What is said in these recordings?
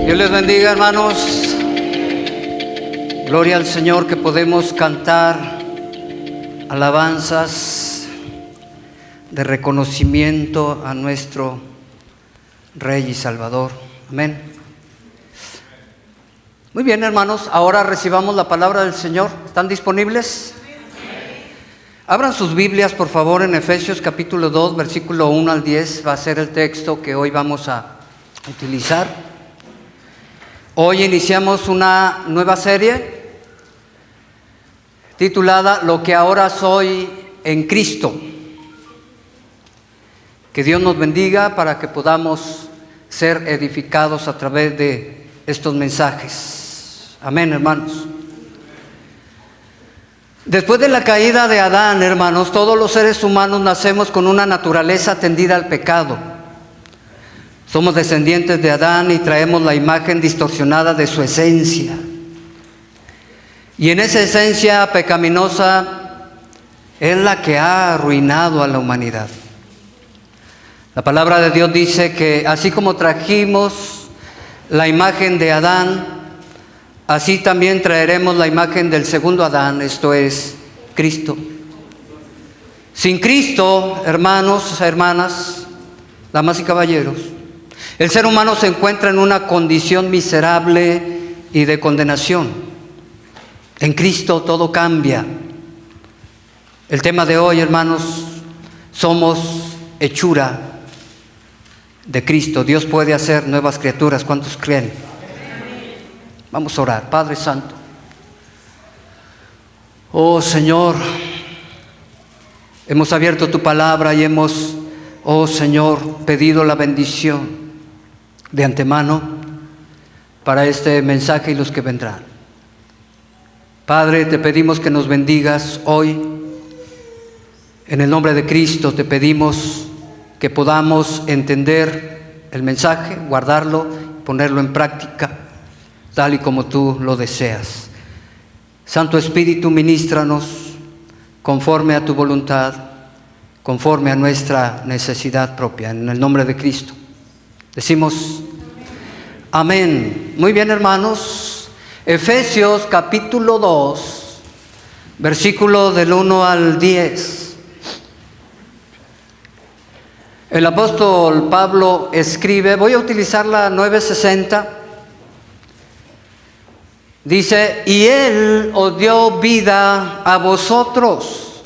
Dios les bendiga, hermanos. Gloria al Señor que podemos cantar alabanzas de reconocimiento a nuestro Rey y Salvador. Amén. Muy bien, hermanos, ahora recibamos la palabra del Señor. ¿Están disponibles? Abran sus Biblias, por favor, en Efesios capítulo 2, versículo 1 al 10. Va a ser el texto que hoy vamos a utilizar. Hoy iniciamos una nueva serie titulada Lo que ahora soy en Cristo. Que Dios nos bendiga para que podamos ser edificados a través de estos mensajes. Amén, hermanos. Después de la caída de Adán, hermanos, todos los seres humanos nacemos con una naturaleza tendida al pecado. Somos descendientes de Adán y traemos la imagen distorsionada de su esencia. Y en esa esencia pecaminosa es la que ha arruinado a la humanidad. La palabra de Dios dice que así como trajimos la imagen de Adán, así también traeremos la imagen del segundo Adán, esto es, Cristo. Sin Cristo, hermanos, hermanas, damas y caballeros, el ser humano se encuentra en una condición miserable y de condenación. En Cristo todo cambia. El tema de hoy, hermanos, somos hechura de Cristo. Dios puede hacer nuevas criaturas. ¿Cuántos creen? Vamos a orar. Padre Santo, oh Señor, hemos abierto tu palabra y hemos, oh Señor, pedido la bendición de antemano para este mensaje y los que vendrán. Padre, te pedimos que nos bendigas hoy. En el nombre de Cristo te pedimos que podamos entender el mensaje, guardarlo, ponerlo en práctica, tal y como tú lo deseas. Santo Espíritu, ministranos conforme a tu voluntad, conforme a nuestra necesidad propia, en el nombre de Cristo. Decimos amén. Muy bien, hermanos. Efesios capítulo 2, versículo del 1 al 10. El apóstol Pablo escribe, voy a utilizar la 960, dice, y Él os dio vida a vosotros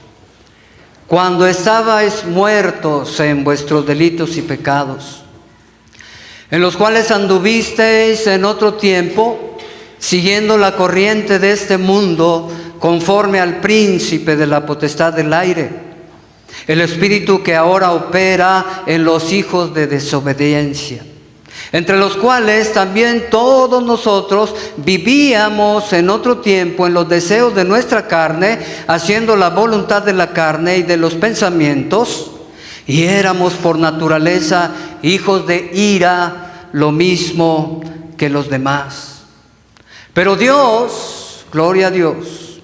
cuando estabais muertos en vuestros delitos y pecados, en los cuales anduvisteis en otro tiempo, siguiendo la corriente de este mundo, conforme al príncipe de la potestad del aire, el espíritu que ahora opera en los hijos de desobediencia, entre los cuales también todos nosotros vivíamos en otro tiempo en los deseos de nuestra carne, haciendo la voluntad de la carne y de los pensamientos, y éramos por naturaleza hijos de ira, lo mismo que los demás. Pero Dios, gloria a Dios,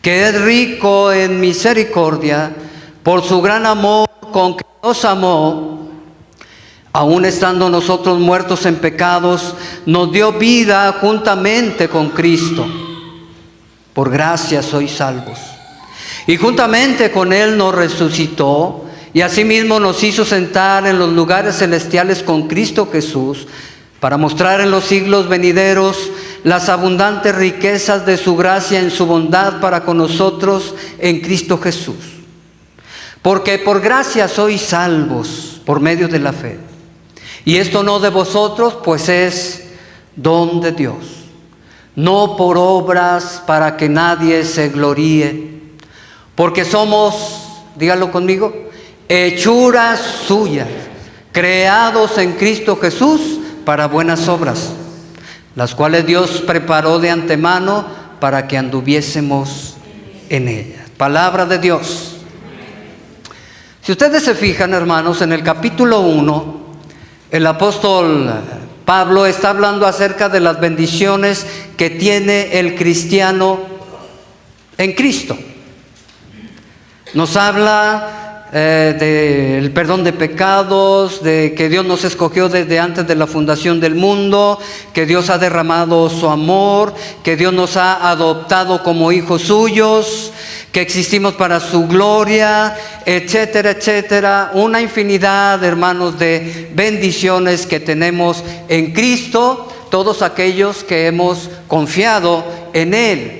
que es rico en misericordia, por su gran amor con que nos amó, aun estando nosotros muertos en pecados, nos dio vida juntamente con Cristo. Por gracia sois salvos. Y juntamente con Él nos resucitó, y asimismo nos hizo sentar en los lugares celestiales con Cristo Jesús, para mostrar en los siglos venideros las abundantes riquezas de su gracia en su bondad para con nosotros en Cristo Jesús. Porque por gracia sois salvos por medio de la fe. Y esto no de vosotros, pues es don de Dios. No por obras para que nadie se gloríe. Porque somos, dígalo conmigo, hechuras suyas, creados en Cristo Jesús para buenas obras, las cuales Dios preparó de antemano para que anduviésemos en ellas. Palabra de Dios. Si ustedes se fijan, hermanos, en el capítulo 1, el apóstol Pablo está hablando acerca de las bendiciones que tiene el cristiano en Cristo. Nos habla del perdón de pecados, de que Dios nos escogió desde antes de la fundación del mundo, que Dios ha derramado su amor, que Dios nos ha adoptado como hijos suyos, que existimos para su gloria, etcétera, etcétera. Una infinidad, hermanos, de bendiciones que tenemos en Cristo, todos aquellos que hemos confiado en Él.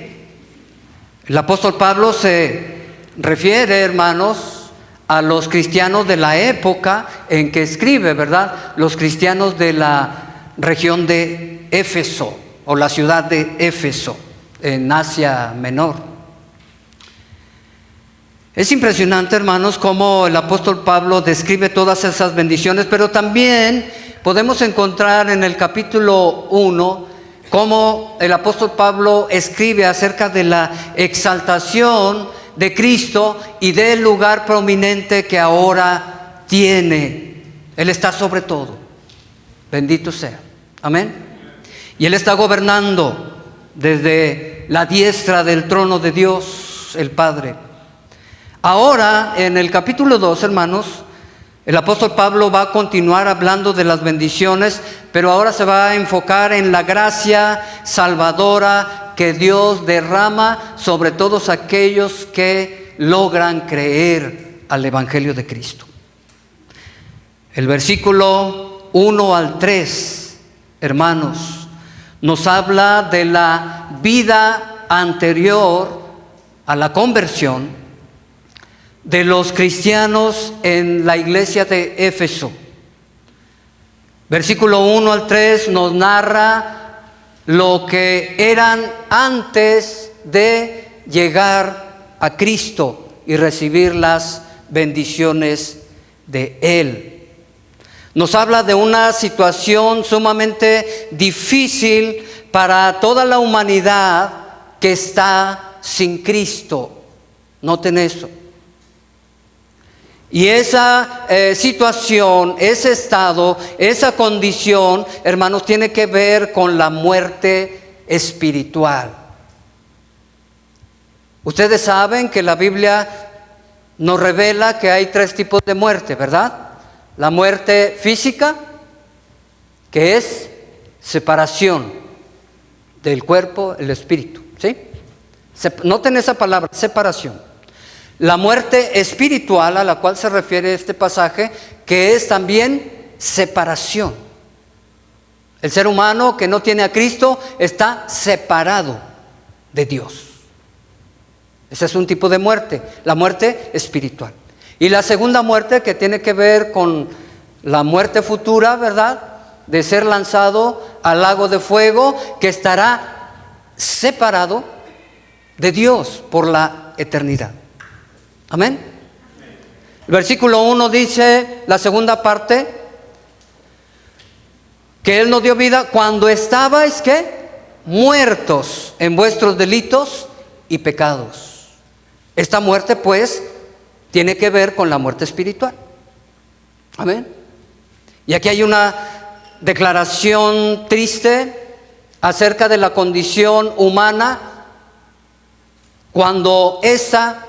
El apóstol Pablo se refiere, hermanos, a los cristianos de la época en que escribe, ¿verdad? Los cristianos de la región de Éfeso, o la ciudad de Éfeso, en Asia Menor. Es impresionante, hermanos, cómo el apóstol Pablo describe todas esas bendiciones, pero también podemos encontrar en el capítulo 1 cómo el apóstol Pablo escribe acerca de la exaltación de Cristo y del lugar prominente que ahora tiene. Él está sobre todo. Bendito sea. Amén. Y Él está gobernando desde la diestra del trono de Dios, el Padre. Ahora, en el capítulo 2, hermanos, el apóstol Pablo va a continuar hablando de las bendiciones, pero ahora se va a enfocar en la gracia salvadora que Dios derrama sobre todos aquellos que logran creer al Evangelio de Cristo. El versículo 1 al 3, hermanos, nos habla de la vida anterior a la conversión de los cristianos en la iglesia de Éfeso. Versículo 1 al 3 nos narra lo que eran antes de llegar a Cristo y recibir las bendiciones de Él. Nos habla de una situación sumamente difícil para toda la humanidad que está sin Cristo. Noten eso. Y esa situación, ese estado, esa condición, hermanos, tiene que ver con la muerte espiritual. Ustedes saben que la Biblia nos revela que hay 3 tipos de muerte, ¿verdad? La muerte física, que es separación del cuerpo, el espíritu, ¿sí? Noten esa palabra, separación. La muerte espiritual a la cual se refiere este pasaje, que es también separación. El ser humano que no tiene a Cristo está separado de Dios. Ese es un tipo de muerte, la muerte espiritual. Y la segunda muerte, que tiene que ver con la muerte futura, ¿verdad? De ser lanzado al lago de fuego, que estará separado de Dios por la eternidad. Amén. El versículo 1 dice, la segunda parte, que Él nos dio vida cuando estabais, ¿qué? Muertos en vuestros delitos y pecados. Esta muerte, pues, tiene que ver con la muerte espiritual. Amén. Y aquí hay una declaración triste acerca de la condición humana cuando esa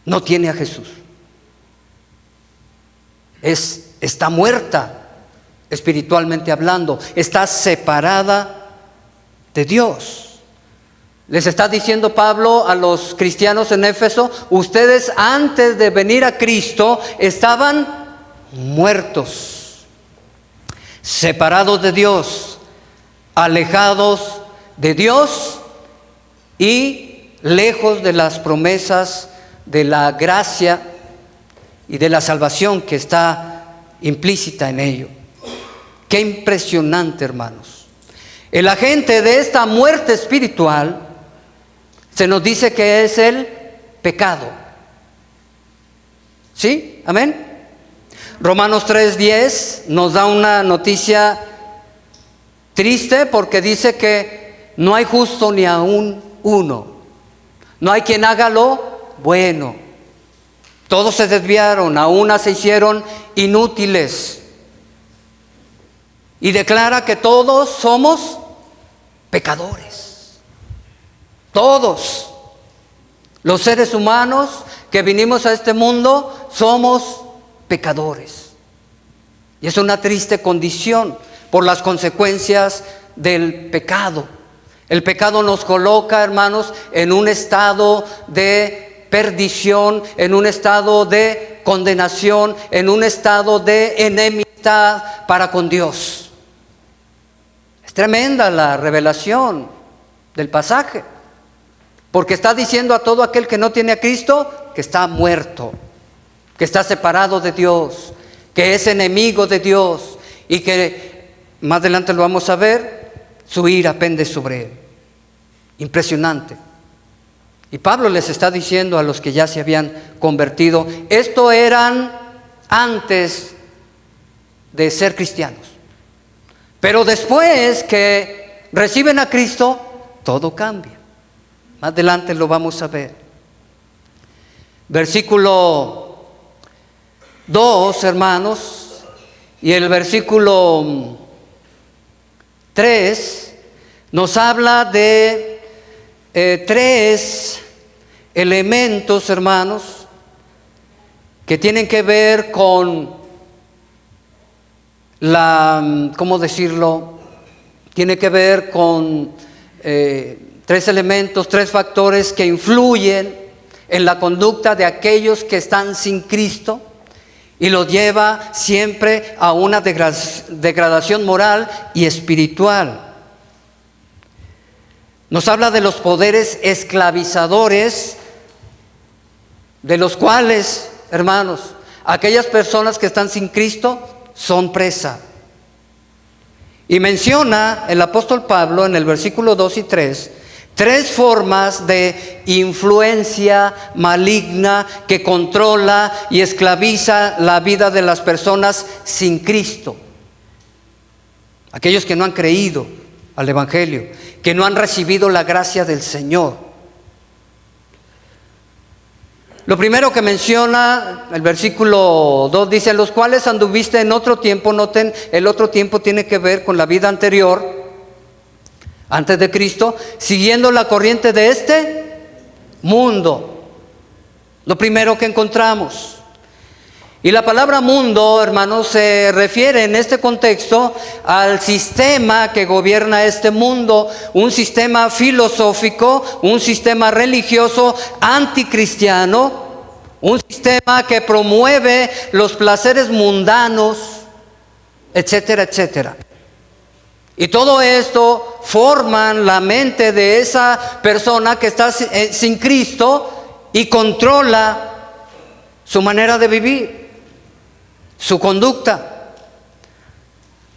no tiene a Jesús. Está muerta espiritualmente hablando, está separada de Dios. Les está diciendo Pablo a los cristianos en Éfeso: ustedes antes de venir a Cristo estaban muertos, separados de Dios, alejados de Dios y lejos de las promesas de la gracia y de la salvación que está implícita en ello. Qué impresionante, hermanos. El agente de esta muerte espiritual se nos dice que es el pecado. ¿Sí? Amén. Romanos 3:10 nos da una noticia triste, porque dice que no hay justo ni aún uno. No hay quien haga lo bueno. Todos se desviaron, a una se hicieron inútiles. Y declara que todos somos pecadores. Todos los seres humanos que vinimos a este mundo somos pecadores. Y es una triste condición por las consecuencias del pecado. El pecado nos coloca, hermanos, en un estado de perdición, en un estado de condenación, en un estado de enemistad para con Dios. Es tremenda la revelación del pasaje, porque está diciendo a todo aquel que no tiene a Cristo que está muerto, que está separado de Dios, que es enemigo de Dios y que, más adelante lo vamos a ver, su ira pende sobre él. Impresionante. Y Pablo les está diciendo a los que ya se habían convertido, esto eran antes de ser cristianos, pero después que reciben a Cristo, todo cambia. Más adelante lo vamos a ver. Versículo 2, hermanos, y el versículo 3 nos habla de tres elementos, hermanos, que tienen que ver con ¿cómo decirlo? Tiene que ver con tres elementos, tres factores que influyen en la conducta de aquellos que están sin Cristo y los lleva siempre a una degradación moral y espiritual. Nos habla de los poderes esclavizadores, de los cuales, hermanos, aquellas personas que están sin Cristo son presa. Y menciona el apóstol Pablo en el versículo 2 y 3, tres formas de influencia maligna que controla y esclaviza la vida de las personas sin Cristo. Aquellos que no han creído al Evangelio, que no han recibido la gracia del Señor. Lo primero que menciona el versículo 2 dice, los cuales anduviste en otro tiempo. Noten, el otro tiempo tiene que ver con la vida anterior, antes de Cristo, siguiendo la corriente de este mundo. Lo primero que encontramos. Y la palabra mundo, hermanos, se refiere en este contexto al sistema que gobierna este mundo, un sistema filosófico, un sistema religioso anticristiano, un sistema que promueve los placeres mundanos, etcétera, etcétera. Y todo esto forman la mente de esa persona que está sin Cristo y controla su manera de vivir, su conducta.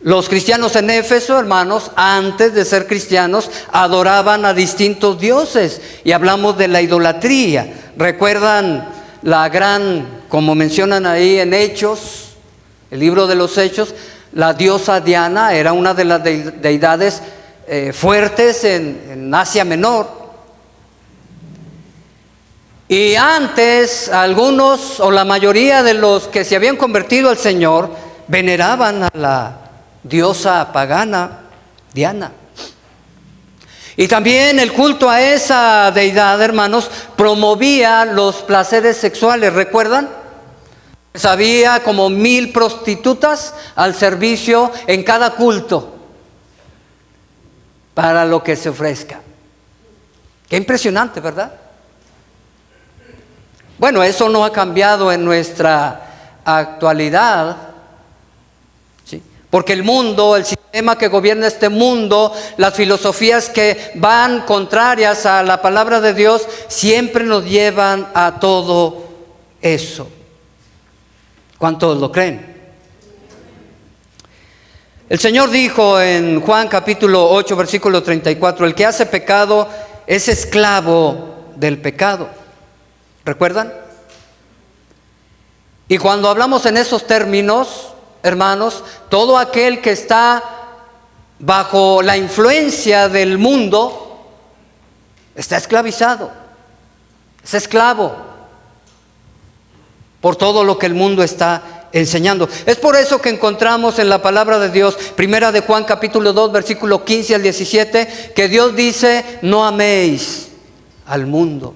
Los cristianos en Éfeso, hermanos, antes de ser cristianos, adoraban a distintos dioses. Y hablamos de la idolatría. ¿Recuerdan la gran, como mencionan ahí en Hechos, el libro de los Hechos? La diosa Diana era una de las deidades fuertes en Asia Menor. Y antes, algunos o la mayoría de los que se habían convertido al Señor veneraban a la diosa pagana Diana. Y también el culto a esa deidad, hermanos, promovía los placeres sexuales. ¿Recuerdan? Pues había como 1000 prostitutas al servicio en cada culto para lo que se ofrezca. Qué impresionante, ¿verdad? Bueno, eso no ha cambiado en nuestra actualidad, ¿sí? Porque el mundo, el sistema que gobierna este mundo, las filosofías que van contrarias a la palabra de Dios, siempre nos llevan a todo eso. ¿Cuántos lo creen? El Señor dijo en Juan capítulo 8, versículo 34, el que hace pecado es esclavo del pecado. ¿Recuerdan? Y cuando hablamos en esos términos, hermanos, todo aquel que está bajo la influencia del mundo está esclavizado, es esclavo por todo lo que el mundo está enseñando. Es por eso que encontramos en la palabra de Dios, primera de Juan capítulo 2, versículo 15 al 17, que Dios dice, no améis al mundo,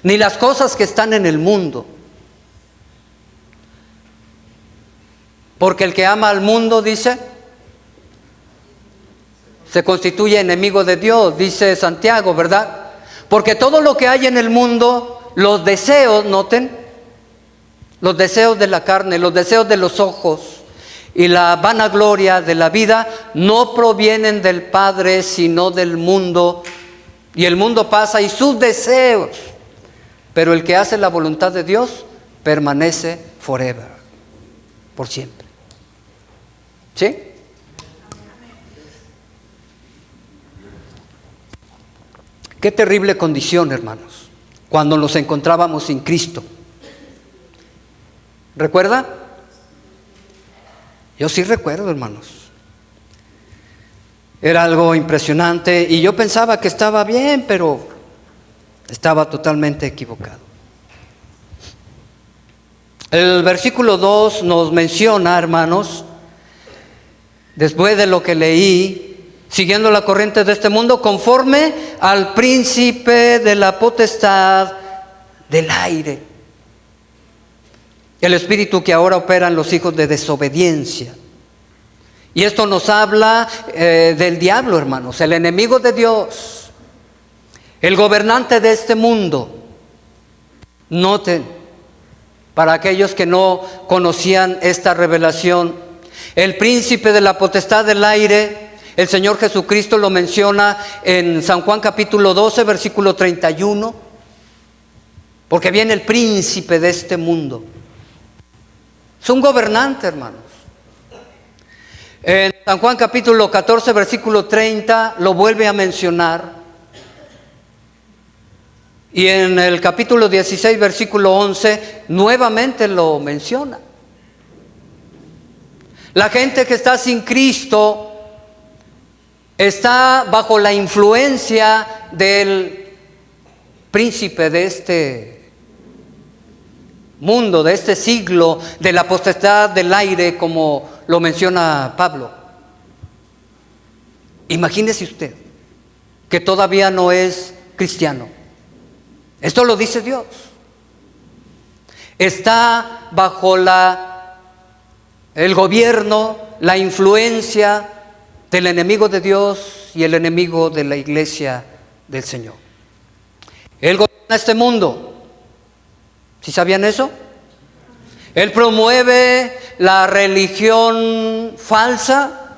ni las cosas que están en el mundo. Porque el que ama al mundo, dice, se constituye enemigo de Dios, dice Santiago, ¿verdad? Porque todo lo que hay en el mundo, los deseos, noten, los deseos de la carne, los deseos de los ojos y la vanagloria de la vida no provienen del Padre, sino del mundo. Y el mundo pasa y sus deseos, pero el que hace la voluntad de Dios permanece forever, por siempre. ¿Sí? Qué terrible condición, hermanos, cuando nos encontrábamos sin Cristo. ¿Recuerda? Yo sí recuerdo, hermanos. Era algo impresionante y yo pensaba que estaba bien, pero estaba totalmente equivocado. El versículo 2 nos menciona, hermanos, después de lo que leí, siguiendo la corriente de este mundo, conforme al príncipe de la potestad del aire, el espíritu que ahora opera en los hijos de desobediencia. Y esto nos habla del diablo, hermanos, el enemigo de Dios, el gobernante de este mundo. Noten, para aquellos que no conocían esta revelación, el príncipe de la potestad del aire, el Señor Jesucristo lo menciona en San Juan capítulo 12, versículo 31, porque viene el príncipe de este mundo. Es un gobernante, hermanos. En San Juan capítulo 14, versículo 30, lo vuelve a mencionar. Y en el capítulo 16, versículo 11, nuevamente lo menciona. La gente que está sin Cristo está bajo la influencia del príncipe de este mundo, de este siglo, de la potestad del aire, como lo menciona Pablo. Imagínese usted que todavía no es cristiano. Esto lo dice Dios. Está bajo el gobierno, la influencia del enemigo de Dios y el enemigo de la iglesia del Señor. Él gobierna este mundo. ¿Sí sabían eso? Él promueve la religión falsa,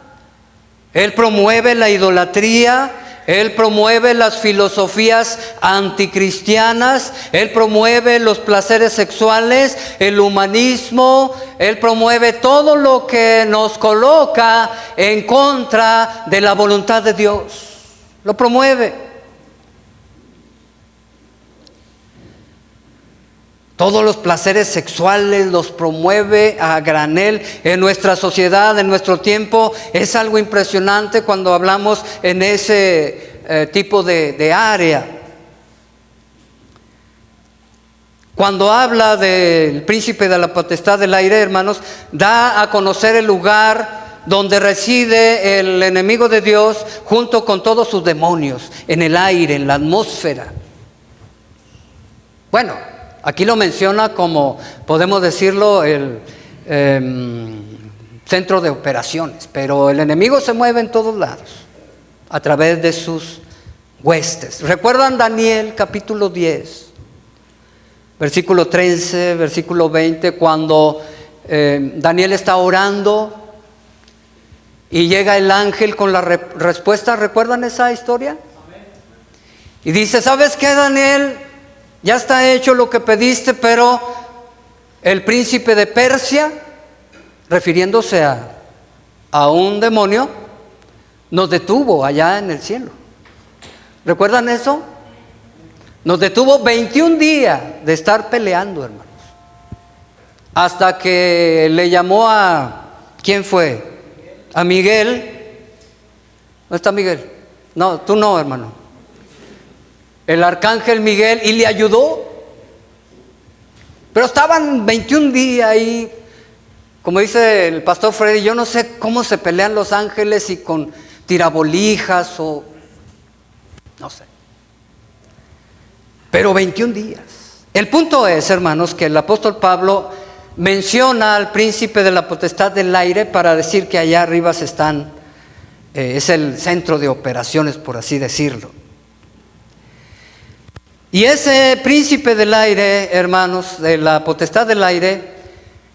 él promueve la idolatría, él promueve las filosofías anticristianas, él promueve los placeres sexuales, el humanismo, él promueve todo lo que nos coloca en contra de la voluntad de Dios. Lo promueve. Todos los placeres sexuales los promueve a granel en nuestra sociedad, en nuestro tiempo. Es algo impresionante cuando hablamos en ese tipo de área. Cuando habla del príncipe de la potestad del aire, hermanos, da a conocer el lugar donde reside el enemigo de Dios junto con todos sus demonios, en el aire, en la atmósfera. Bueno, aquí lo menciona como, podemos decirlo, el centro de operaciones, pero el enemigo se mueve en todos lados, a través de sus huestes. ¿Recuerdan Daniel capítulo 10, versículo 13, versículo 20, cuando Daniel está orando y llega el ángel con la respuesta? ¿Recuerdan esa historia? Y dice, ¿sabes qué, Daniel? Ya está hecho lo que pediste, pero el príncipe de Persia, refiriéndose a un demonio, nos detuvo allá en el cielo. ¿Recuerdan eso? Nos detuvo 21 días de estar peleando, hermanos. Hasta que le llamó ¿quién fue? A Miguel. ¿No está Miguel? No, tú no, hermano. El arcángel Miguel, y le ayudó. Pero estaban 21 días ahí, como dice el pastor Freddy, yo no sé cómo se pelean los ángeles, y con tirabolijas o no sé. Pero 21 días. El punto es, hermanos, que el apóstol Pablo menciona al príncipe de la potestad del aire para decir que allá arriba es el centro de operaciones, por así decirlo. Y ese príncipe del aire, hermanos, de la potestad del aire,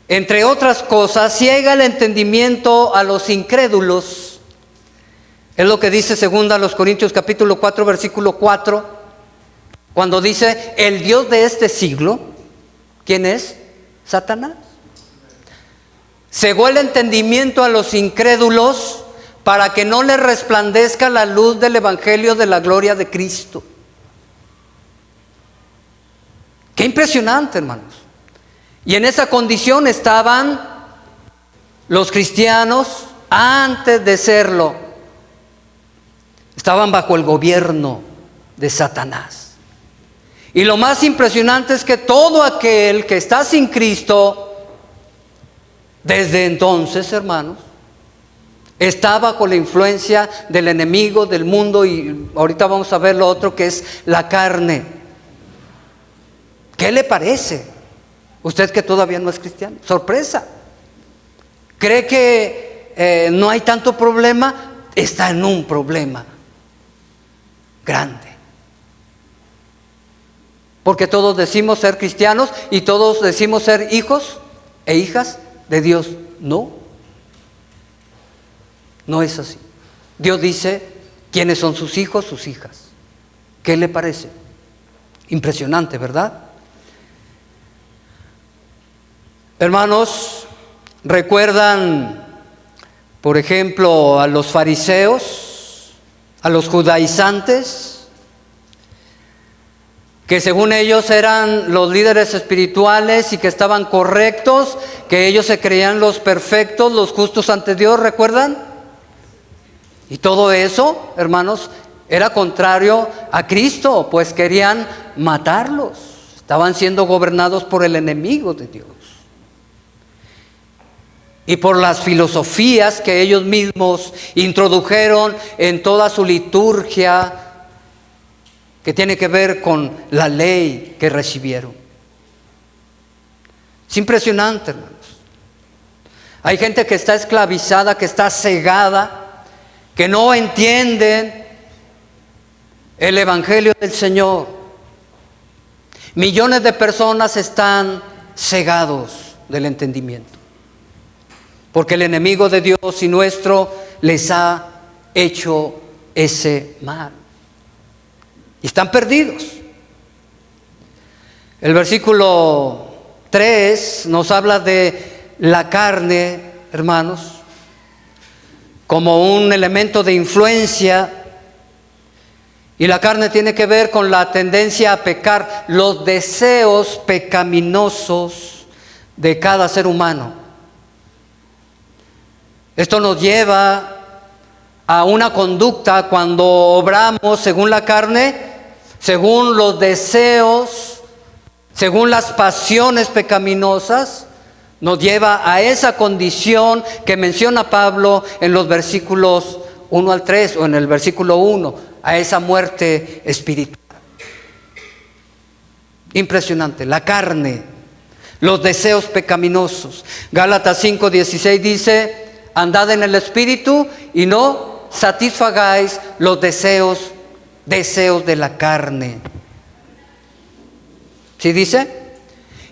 entre otras cosas, ciega el entendimiento a los incrédulos. Es lo que dice 2 Corintios capítulo 4, versículo 4, cuando dice, el Dios de este siglo, ¿quién es? Satanás. Cegó el entendimiento a los incrédulos para que no les resplandezca la luz del evangelio de la gloria de Cristo. Qué impresionante, hermanos. Y en esa condición estaban los cristianos antes de serlo. Estaban bajo el gobierno de Satanás. Y lo más impresionante es que todo aquel que está sin Cristo, desde entonces, hermanos, está bajo la influencia del enemigo, del mundo, y ahorita vamos a ver lo otro que es la carne. ¿Qué le parece? Usted que todavía no es cristiano. Sorpresa. ¿Cree que no hay tanto problema? Está en un problema grande. Porque todos decimos ser cristianos y todos decimos ser hijos e hijas de Dios. No. No es así. Dios dice quiénes son sus hijos, sus hijas. ¿Qué le parece? Impresionante, ¿verdad? Hermanos, ¿recuerdan, por ejemplo, a los fariseos, a los judaizantes? Que según ellos eran los líderes espirituales y que estaban correctos, que ellos se creían los perfectos, los justos ante Dios, ¿recuerdan? Y todo eso, hermanos, era contrario a Cristo, pues querían matarlos. Estaban siendo gobernados por el enemigo de Dios. Y por las filosofías que ellos mismos introdujeron en toda su liturgia, que tiene que ver con la ley que recibieron. Es impresionante, hermanos. Hay gente que está esclavizada, que está cegada, que no entienden el evangelio del Señor. Millones de personas están cegados del entendimiento, porque el enemigo de Dios y nuestro les ha hecho ese mal. Y están perdidos. El versículo 3 nos habla de la carne, hermanos, como un elemento de influencia. Y la carne tiene que ver con la tendencia a pecar, los deseos pecaminosos de cada ser humano. Esto nos lleva a una conducta cuando obramos según la carne, según los deseos, según las pasiones pecaminosas, nos lleva a esa condición que menciona Pablo en los versículos 1 al 3 o en el versículo 1, a esa muerte espiritual. Impresionante, la carne, los deseos pecaminosos. Gálatas 5:16 dice, andad en el espíritu y no satisfagáis los deseos de la carne. ¿Sí dice?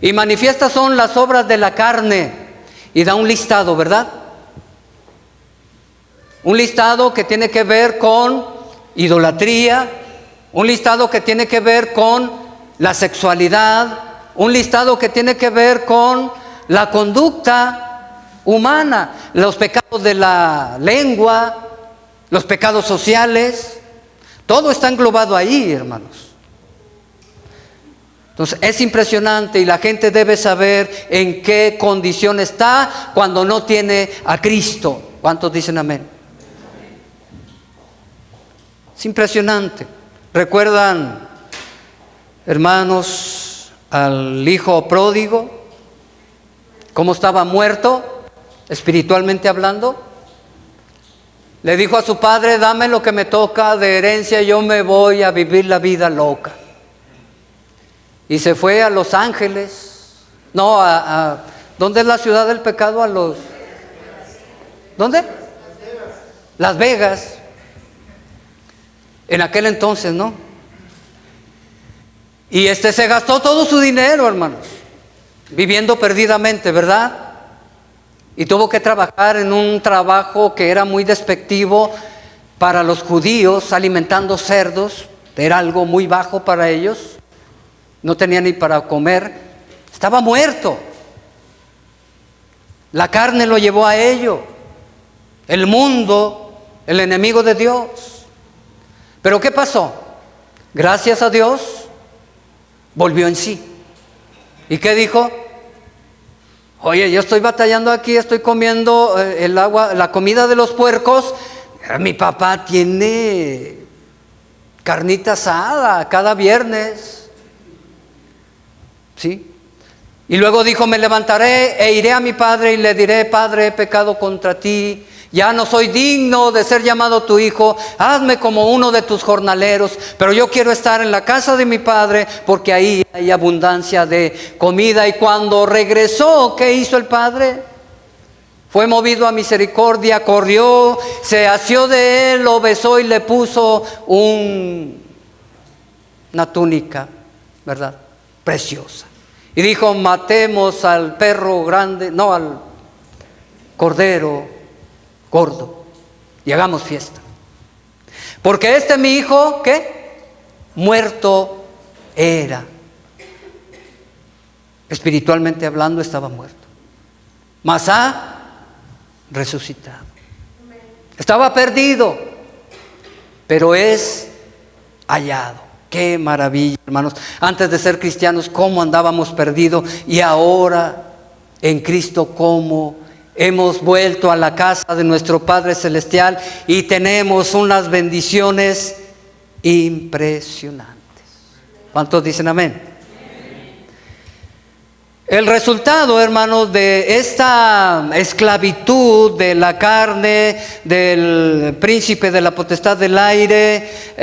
Y manifiestas son las obras de la carne. Y da un listado, ¿verdad? Un listado que tiene que ver con idolatría, un listado que tiene que ver con la sexualidad, un listado que tiene que ver con la conducta humana, los pecados de la lengua, los pecados sociales, todo está englobado ahí, hermanos. Entonces es impresionante y la gente debe saber en qué condición está cuando no tiene a Cristo. ¿Cuántos dicen amén? Es impresionante. ¿Recuerdan, hermanos, al hijo pródigo? ¿Cómo estaba muerto, espiritualmente hablando? Le dijo a su padre, dame lo que me toca de herencia, yo me voy a vivir la vida loca. Y se fue a Los Ángeles, ¿Dónde es la ciudad del pecado? ¿Dónde? Las Vegas. En aquel entonces, ¿no? Y se gastó todo su dinero, hermanos, viviendo perdidamente, ¿verdad? Y tuvo que trabajar en un trabajo que era muy despectivo para los judíos, alimentando cerdos. Era algo muy bajo para ellos. No tenía ni para comer. Estaba muerto. La carne lo llevó a ello. El mundo, el enemigo de Dios. Pero ¿qué pasó? Gracias a Dios, volvió en sí. ¿Y qué dijo? Oye, yo estoy batallando aquí, estoy comiendo el agua, la comida de los puercos. Mi papá tiene carnita asada cada viernes. ¿Sí? Y luego dijo, me levantaré e iré a mi padre y le diré, Padre, he pecado contra ti. Ya no soy digno de ser llamado tu hijo, hazme como uno de tus jornaleros, pero yo quiero estar en la casa de mi padre porque ahí hay abundancia de comida. Y cuando regresó, ¿qué hizo el padre? Fue movido a misericordia, corrió, se asió de él, lo besó y le puso una túnica, ¿verdad? Preciosa. Y dijo, matemos al perro grande, no, al cordero gordo, y hagamos fiesta. Porque mi hijo, ¿qué? Muerto era. Espiritualmente hablando estaba muerto. Mas ha resucitado. Estaba perdido, pero es hallado. Qué maravilla, hermanos. Antes de ser cristianos, cómo andábamos perdidos, y ahora en Cristo, cómo hemos vuelto a la casa de nuestro Padre Celestial y tenemos unas bendiciones impresionantes. ¿Cuántos dicen amén? El resultado, hermanos, de esta esclavitud de la carne, del príncipe de la potestad del aire,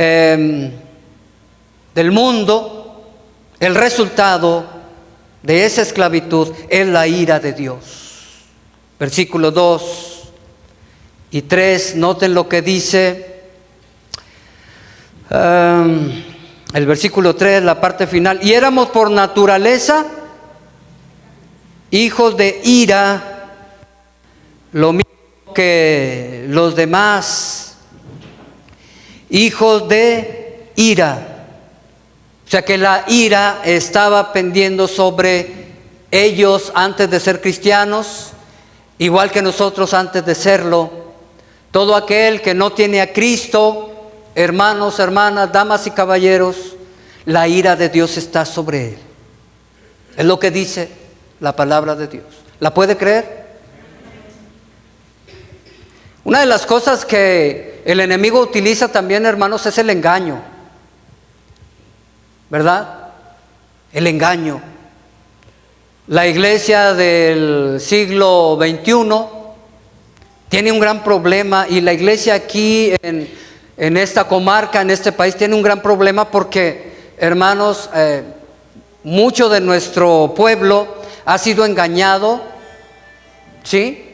del mundo, el resultado de esa esclavitud es la ira de Dios. Versículos 2 y 3, noten lo que dice el versículo 3, la parte final. Y éramos por naturaleza hijos de ira, lo mismo que los demás, hijos de ira. O sea que la ira estaba pendiendo sobre ellos antes de ser cristianos, igual que nosotros antes de serlo. Todo aquel que no tiene a Cristo, hermanos, hermanas, damas y caballeros, la ira de Dios está sobre él. Es lo que dice la palabra de Dios. ¿La puede creer? Una de las cosas que el enemigo utiliza también, hermanos, es el engaño, ¿verdad? El engaño. La iglesia del siglo XXI tiene un gran problema, y la iglesia aquí en esta comarca, en este país, tiene un gran problema porque, hermanos, mucho de nuestro pueblo ha sido engañado, ¿sí?,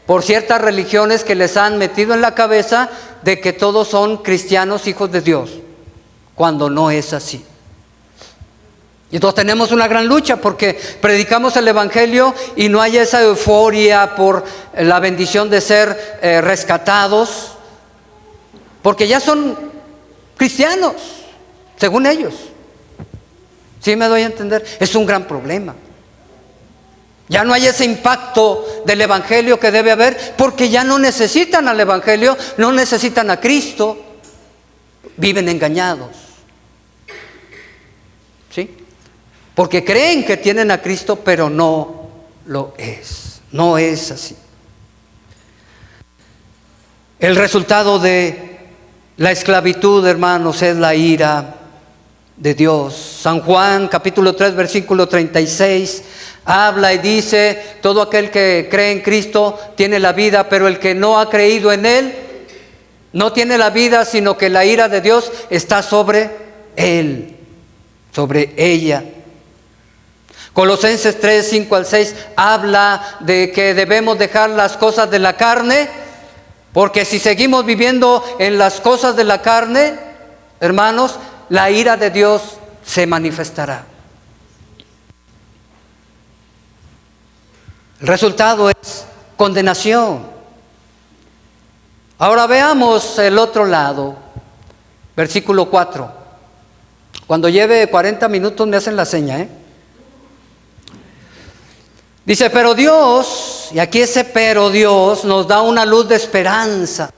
por ciertas religiones que les han metido en la cabeza de que todos son cristianos, hijos de Dios, cuando no es así. Y entonces tenemos una gran lucha porque predicamos el evangelio y no hay esa euforia por la bendición de ser rescatados, porque ya son cristianos, según ellos. ¿Sí me doy a entender? Es un gran problema. Ya no hay ese impacto del evangelio que debe haber, porque ya no necesitan al evangelio, no necesitan a Cristo, viven engañados. ¿Sí? Porque creen que tienen a Cristo, pero no lo es. No es así. El resultado de la esclavitud, hermanos, es la ira de Dios. San Juan, capítulo 3, versículo 36, habla y dice: todo aquel que cree en Cristo tiene la vida, pero el que no ha creído en Él no tiene la vida, sino que la ira de Dios está sobre él, sobre ella. Colosenses 3, 5 al 6 habla de que debemos dejar las cosas de la carne, porque si seguimos viviendo en las cosas de la carne, hermanos, la ira de Dios se manifestará. El resultado es condenación. Ahora veamos el otro lado, versículo 4. Cuando lleve 40 minutos me hacen la seña, Dice, pero Dios, y aquí ese pero Dios nos da una luz de esperanza.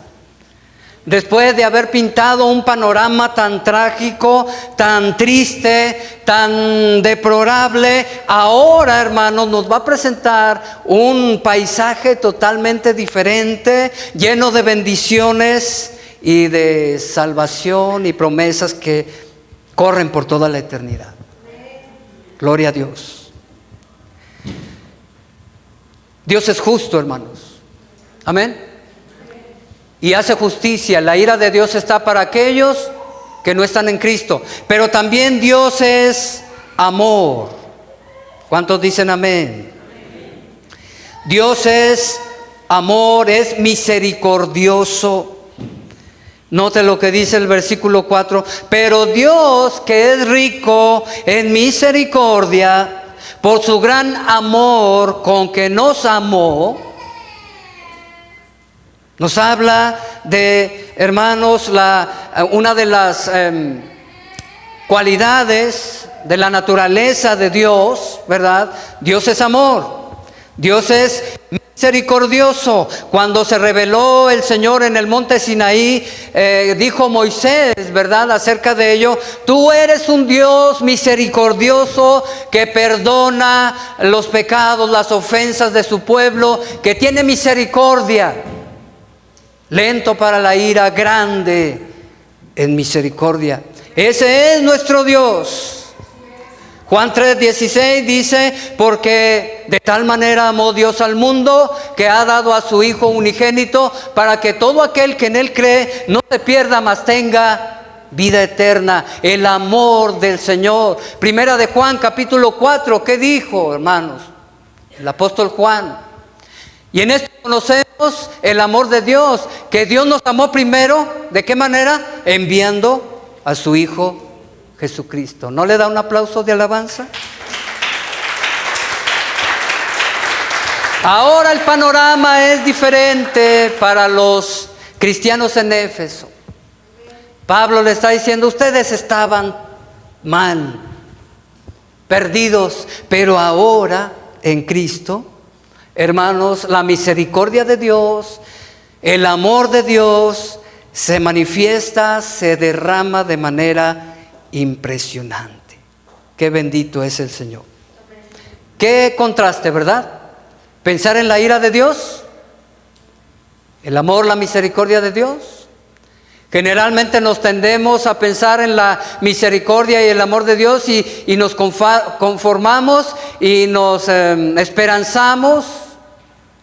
Después de haber pintado un panorama tan trágico, tan triste, tan deplorable, ahora, hermanos, nos va a presentar un paisaje totalmente diferente, lleno de bendiciones y de salvación y promesas que corren por toda la eternidad. Gloria a Dios. Dios es justo, hermanos. Amén. Y hace justicia. La ira de Dios está para aquellos que no están en Cristo. Pero también Dios es amor. ¿Cuántos dicen amén? Dios es amor, es misericordioso. Note lo que dice el versículo 4. Pero Dios, que es rico en misericordia, por su gran amor con que nos amó, nos habla de, hermanos, una de las cualidades de la naturaleza de Dios, ¿verdad? Dios es amor, Dios es misericordioso. Cuando se reveló el Señor en el monte Sinaí, dijo Moisés, ¿verdad?, acerca de ello: tú eres un Dios misericordioso que perdona los pecados, las ofensas de su pueblo, que tiene misericordia, lento para la ira, grande en misericordia. Ese es nuestro Dios. Juan 3:16 dice: porque de tal manera amó Dios al mundo, que ha dado a su Hijo unigénito, para que todo aquel que en Él cree no se pierda, mas tenga vida eterna. El amor del Señor. Primera de Juan capítulo 4, ¿qué dijo, hermanos? El apóstol Juan. Y en esto conocemos el amor de Dios, que Dios nos amó primero. ¿De qué manera? Enviando a su Hijo Jesucristo. ¿No le da un aplauso de alabanza? Ahora el panorama es diferente para los cristianos en Éfeso. Pablo le está diciendo: ustedes estaban mal, perdidos, pero ahora en Cristo, hermanos, la misericordia de Dios, el amor de Dios se manifiesta, se derrama de manera impresionante. Qué bendito es el Señor. Qué contraste, ¿verdad? Pensar en la ira de Dios, el amor, la misericordia de Dios. Generalmente nos tendemos a pensar en la misericordia y el amor de Dios y nos conformamos y nos esperanzamos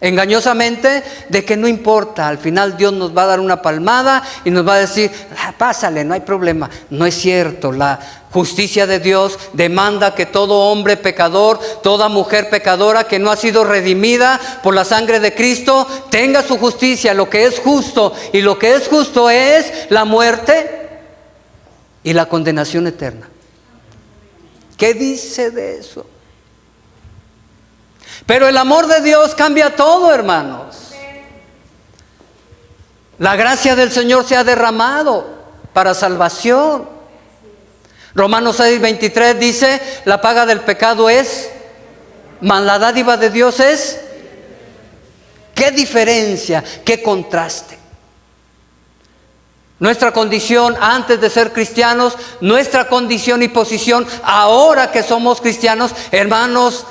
engañosamente de que no importa, al final Dios nos va a dar una palmada y nos va a decir: pásale, no hay problema. No es cierto. La justicia de Dios demanda que todo hombre pecador, toda mujer pecadora que no ha sido redimida por la sangre de Cristo, tenga su justicia, lo que es justo. Y lo que es justo es la muerte y la condenación eterna. ¿Qué dice de eso? Pero el amor de Dios cambia todo, hermanos. La gracia del Señor se ha derramado para salvación. Romanos 6:23 dice: la paga del pecado es, mas la dádiva de Dios es. ¿Qué diferencia? ¿Qué contraste? Nuestra condición antes de ser cristianos, nuestra condición y posición ahora que somos cristianos, hermanos,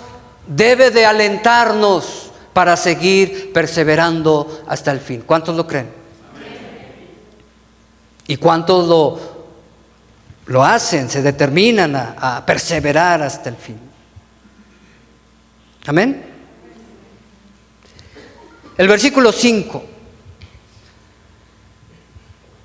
debe de alentarnos para seguir perseverando hasta el fin. ¿Cuántos lo creen? ¿Y cuántos lo hacen? Se determinan a perseverar hasta el fin. Amén. El versículo 5.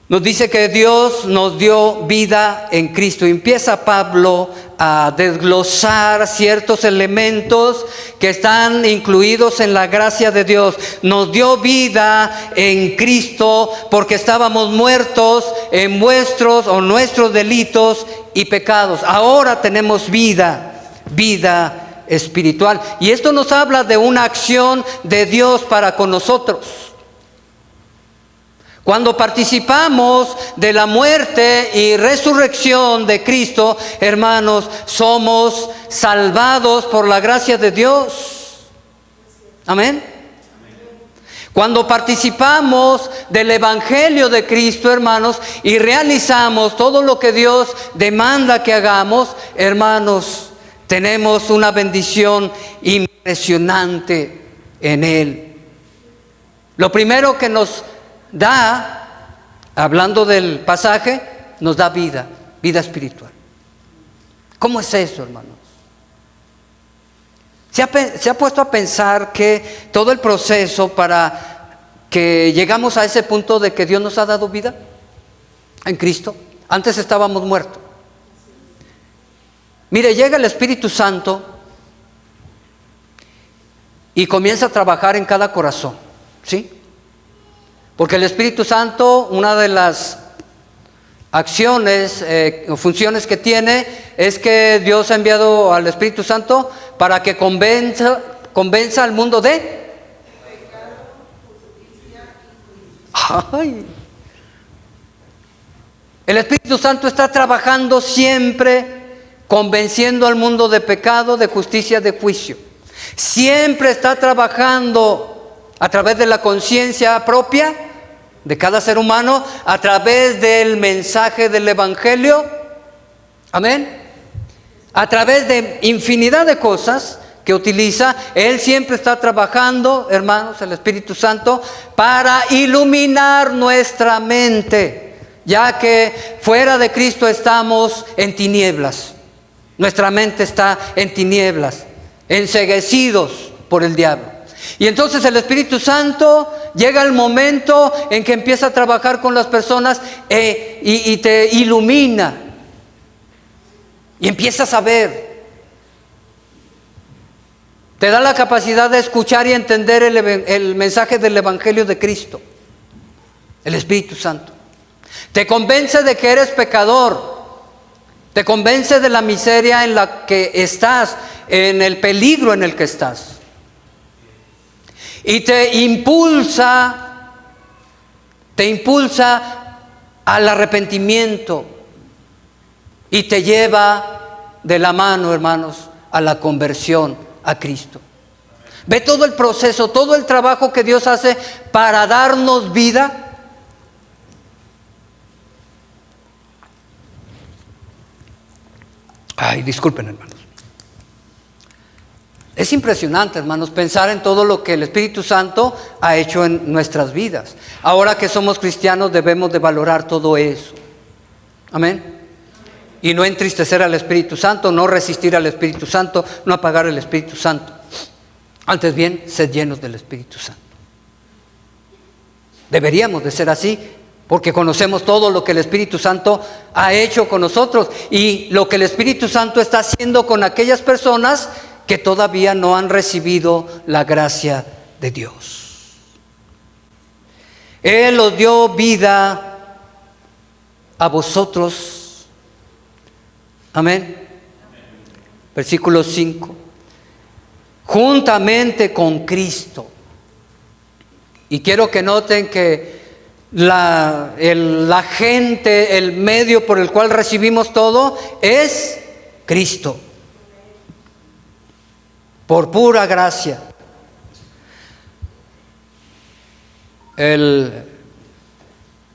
nos dice que Dios nos dio vida en Cristo. Empieza Pablo a desglosar ciertos elementos que están incluidos en la gracia de Dios. Nos dio vida en Cristo porque estábamos muertos en vuestros o nuestros delitos y pecados. Ahora tenemos vida espiritual. Y esto nos habla de una acción de Dios para con nosotros. Cuando participamos de la muerte y resurrección de Cristo, hermanos, somos salvados por la gracia de Dios. Amén. Cuando participamos del Evangelio de Cristo, hermanos, y realizamos todo lo que Dios demanda que hagamos, hermanos, tenemos una bendición impresionante en Él. Lo primero que nos da, hablando del pasaje, nos da vida espiritual. ¿Cómo es eso, hermanos? ¿Se ha puesto a pensar que todo el proceso para que llegamos a ese punto de que Dios nos ha dado vida en Cristo? Antes estábamos muertos. Mire, llega el Espíritu Santo y comienza a trabajar en cada corazón, ¿sí? Porque el Espíritu Santo, una de las acciones o funciones que tiene es que Dios ha enviado al Espíritu Santo para que convenza al mundo de pecado, justicia y juicio. El Espíritu Santo está trabajando siempre convenciendo al mundo de pecado, de justicia, de juicio. Siempre está trabajando a través de la conciencia propia de cada ser humano, a través del mensaje del Evangelio. Amén. A través de infinidad de cosas que utiliza. Él siempre está trabajando, hermanos, el Espíritu Santo, para iluminar nuestra mente, ya que fuera de Cristo estamos en tinieblas. Nuestra mente está en tinieblas, enceguecidos por el diablo. Y entonces el Espíritu Santo llega el momento en que empieza a trabajar con las personas y te ilumina. Y empiezas a ver. Te da la capacidad de escuchar y entender el mensaje del Evangelio de Cristo. El Espíritu Santo. Te convence de que eres pecador. Te convence de la miseria en la que estás, en el peligro en el que estás. Y te impulsa al arrepentimiento y te lleva de la mano, hermanos, a la conversión a Cristo. Ve todo el proceso, todo el trabajo que Dios hace para darnos vida. Ay, disculpen, hermanos. Es impresionante, hermanos, pensar en todo lo que el Espíritu Santo ha hecho en nuestras vidas. Ahora que somos cristianos debemos de valorar todo eso. Amén. Y no entristecer al Espíritu Santo, no resistir al Espíritu Santo, no apagar el Espíritu Santo. Antes bien, sed llenos del Espíritu Santo. Deberíamos de ser así, porque conocemos todo lo que el Espíritu Santo ha hecho con nosotros y lo que el Espíritu Santo está haciendo con aquellas personas que todavía no han recibido la gracia de Dios. Él os dio vida a vosotros. Amén. Versículo 5. Juntamente con Cristo. Y quiero que noten que la gente, el medio por el cual recibimos todo es Cristo. Por pura gracia. El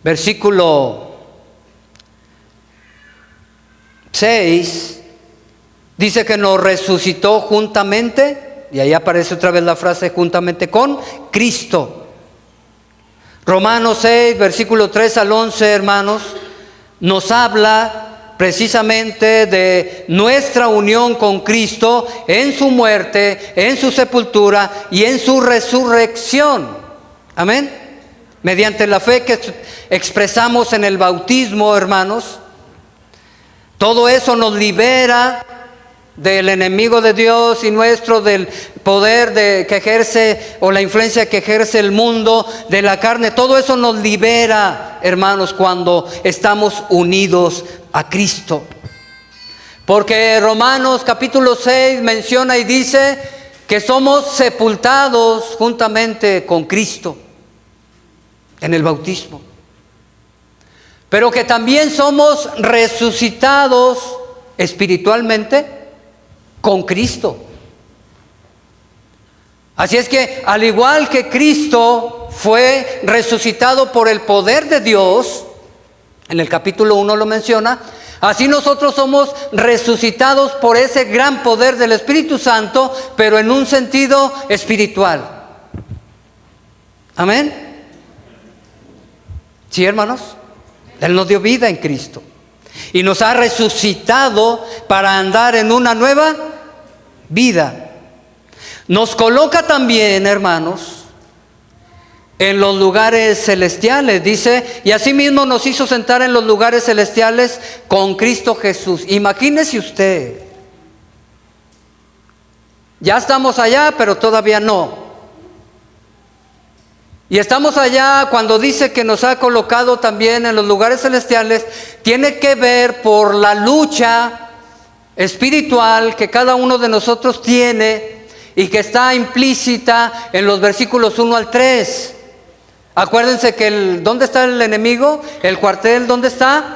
versículo 6 dice que nos resucitó juntamente, y ahí aparece otra vez la frase juntamente con Cristo. Romanos 6, versículo 3 al 11, hermanos, nos habla precisamente de nuestra unión con Cristo en su muerte, en su sepultura y en su resurrección. Amén. mediante la fe que expresamos en el bautismo, hermanos. Todo eso nos libera del enemigo de Dios y nuestro, del poder que ejerce o la influencia que ejerce el mundo, de la carne. Todo eso nos libera, hermanos, cuando estamos unidos a Cristo. Porque Romanos capítulo 6 menciona y dice que somos sepultados juntamente con Cristo en el bautismo, pero que también somos resucitados espiritualmente con Cristo. Así es que al igual que Cristo fue resucitado por el poder de Dios, en el capítulo 1 lo menciona, así nosotros somos resucitados por ese gran poder del Espíritu Santo, pero en un sentido espiritual. Amén. Sí, hermanos, Él nos dio vida en Cristo y nos ha resucitado para andar en una nueva vida. Nos coloca también, hermanos, en los lugares celestiales, dice, y asimismo nos hizo sentar en los lugares celestiales con Cristo Jesús. Imagínese usted, ya estamos allá, pero todavía no. Y estamos allá cuando dice que nos ha colocado también en los lugares celestiales, tiene que ver por la lucha espiritual que cada uno de nosotros tiene y que está implícita en los versículos 1 al 3. Acuérdense que ¿dónde está el enemigo? El cuartel, ¿dónde está?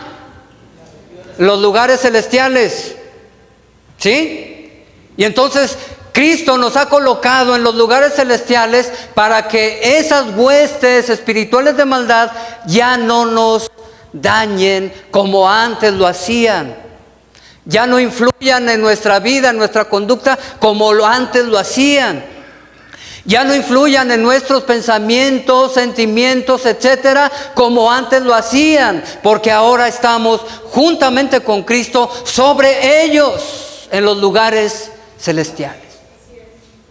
Los lugares celestiales. ¿Sí? Y entonces Cristo nos ha colocado en los lugares celestiales para que esas huestes espirituales de maldad ya no nos dañen como antes lo hacían. Ya no influyan en nuestra vida, en nuestra conducta como antes lo hacían. Ya no influyan en nuestros pensamientos, sentimientos, etcétera, como antes lo hacían, porque ahora estamos juntamente con Cristo sobre ellos en los lugares celestiales.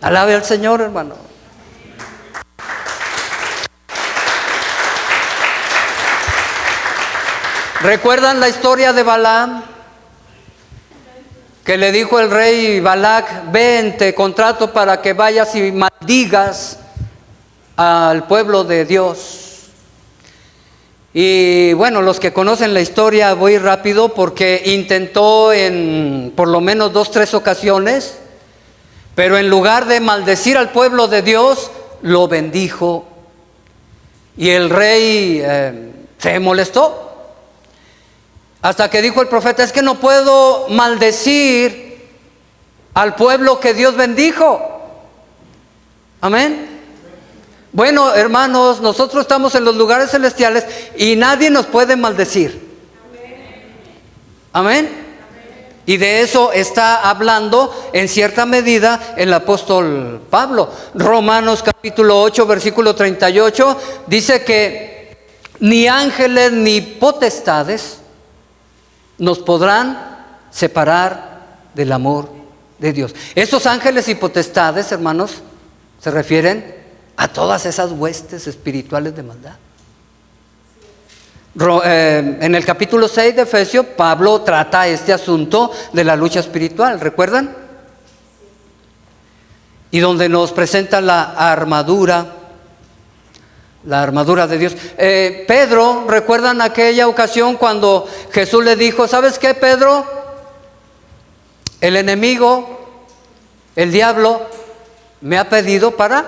Alabe al Señor, hermano. ¿Recuerdan la historia de Balaam? Que le dijo el rey Balac: ven, te contrato para que vayas y maldigas al pueblo de Dios. Y bueno, los que conocen la historia, voy rápido porque intentó en por lo menos 2, 3 ocasiones, pero en lugar de maldecir al pueblo de Dios, lo bendijo. Y el rey se molestó. Hasta que dijo el profeta: es que no puedo maldecir al pueblo que Dios bendijo. Amén. Bueno, hermanos, nosotros estamos en los lugares celestiales y nadie nos puede maldecir. Amén. Y de eso está hablando en cierta medida el apóstol Pablo. Romanos capítulo 8, versículo 38, dice que ni ángeles ni potestades nos podrán separar del amor de Dios. Esos ángeles y potestades, hermanos, se refieren a todas esas huestes espirituales de maldad. En el capítulo 6 de Efesios, Pablo trata este asunto de la lucha espiritual, ¿recuerdan? Y donde nos presenta la armadura de Dios. Pedro, ¿recuerdan aquella ocasión cuando Jesús le dijo: ¿sabes qué, Pedro? El enemigo, el diablo, me ha pedido para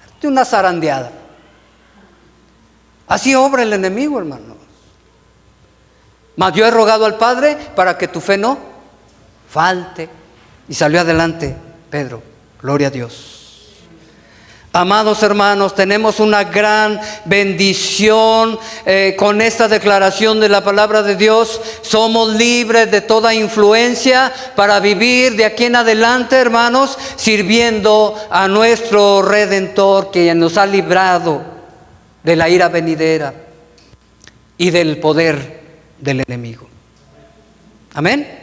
darte una zarandeada. Así obra el enemigo, hermanos. Mas yo he rogado al Padre para que tu fe no falte. Y salió adelante Pedro. Gloria a Dios. Amados hermanos, tenemos una gran bendición con esta declaración de la palabra de Dios. Somos libres de toda influencia para vivir de aquí en adelante, hermanos, sirviendo a nuestro Redentor, que nos ha librado de la ira venidera y del poder del enemigo. Amén.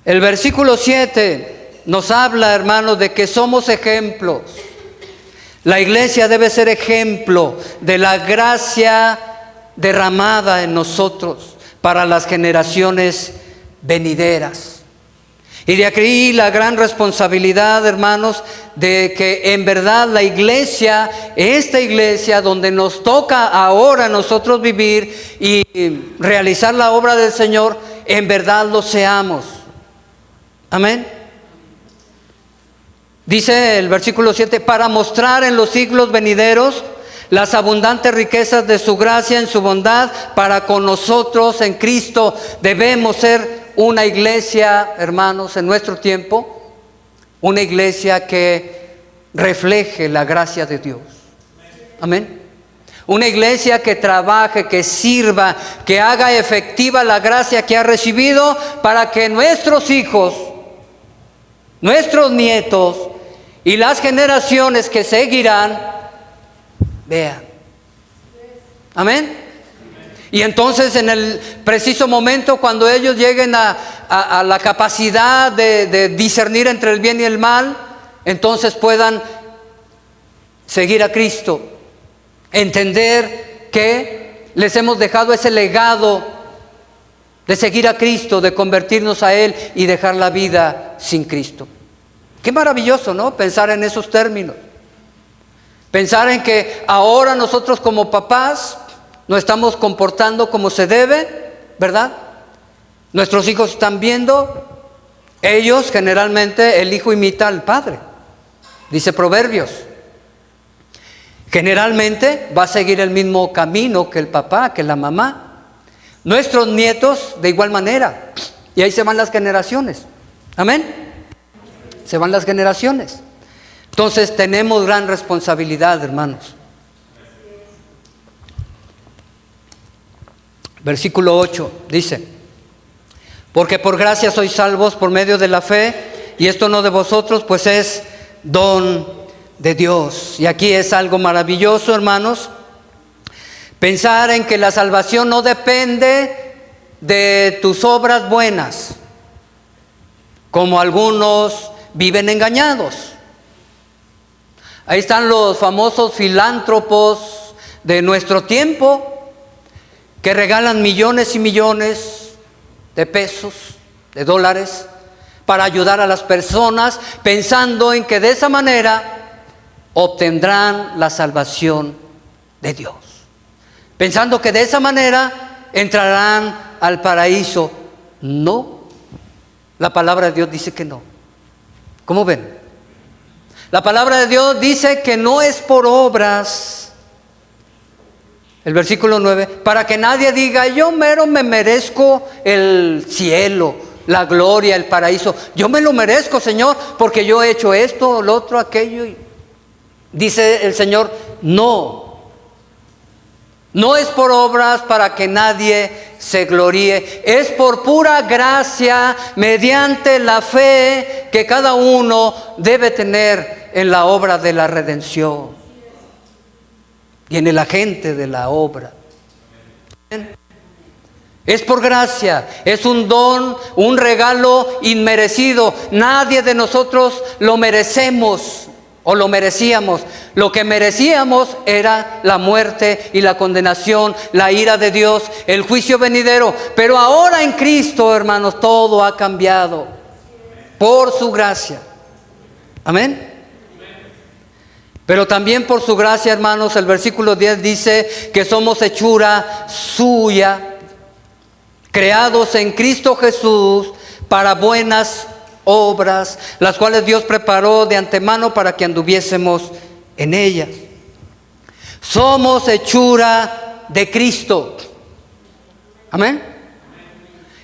El versículo 7 nos habla, hermanos, de que somos ejemplos. La iglesia debe ser ejemplo de la gracia derramada en nosotros para las generaciones venideras. Y de aquí la gran responsabilidad, hermanos, de que en verdad la iglesia, esta iglesia donde nos toca ahora nosotros vivir y realizar la obra del Señor, en verdad lo seamos. Amén. Dice el versículo 7, para mostrar en los siglos venideros las abundantes riquezas de su gracia en su bondad para con nosotros en Cristo. Debemos ser una iglesia, hermanos, en nuestro tiempo, una iglesia que refleje la gracia de Dios. Amén. Una iglesia que trabaje, que sirva, que haga efectiva la gracia que ha recibido para que nuestros hijos, nuestros nietos y las generaciones que seguirán vean. Amén. Y entonces en el preciso momento cuando ellos lleguen a la capacidad de discernir entre el bien y el mal, entonces puedan seguir a Cristo, entender que les hemos dejado ese legado de seguir a Cristo, de convertirnos a Él y dejar la vida sin Cristo. Qué maravilloso, ¿no? Pensar en esos términos. Pensar en que ahora nosotros como papás nos estamos comportando como se debe, ¿verdad? Nuestros hijos están viendo, ellos generalmente el hijo imita al padre. Dice Proverbios. Generalmente va a seguir el mismo camino que el papá, que la mamá. Nuestros nietos de igual manera. Y ahí se van las generaciones. Amén. Se van las generaciones. Entonces tenemos gran responsabilidad, hermanos. Versículo 8 dice: porque por gracia sois salvos por medio de la fe, y esto no de vosotros, pues es don de Dios. Y aquí es algo maravilloso, hermanos, pensar en que la salvación no depende de tus obras buenas, como algunos viven engañados. Ahí están los famosos filántropos de nuestro tiempo, que regalan millones y millones de pesos, de dólares, para ayudar a las personas, pensando en que de esa manera obtendrán la salvación de Dios. Pensando que de esa manera entrarán al paraíso. No, la palabra de Dios dice que no. ¿Cómo ven? La palabra de Dios dice que no es por obras. El versículo 9, para que nadie diga, yo mero me merezco el cielo, la gloria, el paraíso. Yo me lo merezco, Señor, porque yo he hecho esto, lo otro, aquello. Dice el Señor, no. No es por obras para que nadie se gloríe. Es por pura gracia, mediante la fe que cada uno debe tener en la obra de la redención y en el agente de la obra. Es por gracia, es un don, un regalo inmerecido. Nadie de nosotros lo merecemos o lo merecíamos. Lo que merecíamos era la muerte y la condenación, la ira de Dios, el juicio venidero. Pero ahora en Cristo, hermanos, todo ha cambiado por su gracia. Amén. Pero también por su gracia, hermanos, el versículo 10 dice que somos hechura suya, creados en Cristo Jesús para buenas obras, las cuales Dios preparó de antemano para que anduviésemos en ellas. Somos hechura de Cristo. Amén.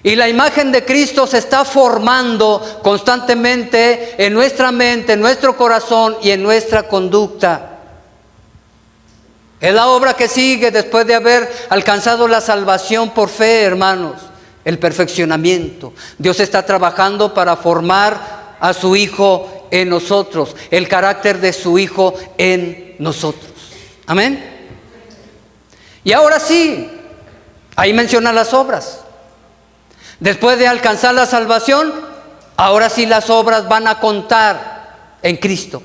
Y la imagen de Cristo se está formando constantemente en nuestra mente, en nuestro corazón y en nuestra conducta. Es la obra que sigue después de haber alcanzado la salvación por fe, hermanos. El perfeccionamiento. Dios está trabajando para formar a su Hijo en nosotros, el carácter de su Hijo en nosotros. Amén. Y ahora sí, ahí menciona las obras. Después de alcanzar la salvación, ahora sí las obras van a contar en Cristo.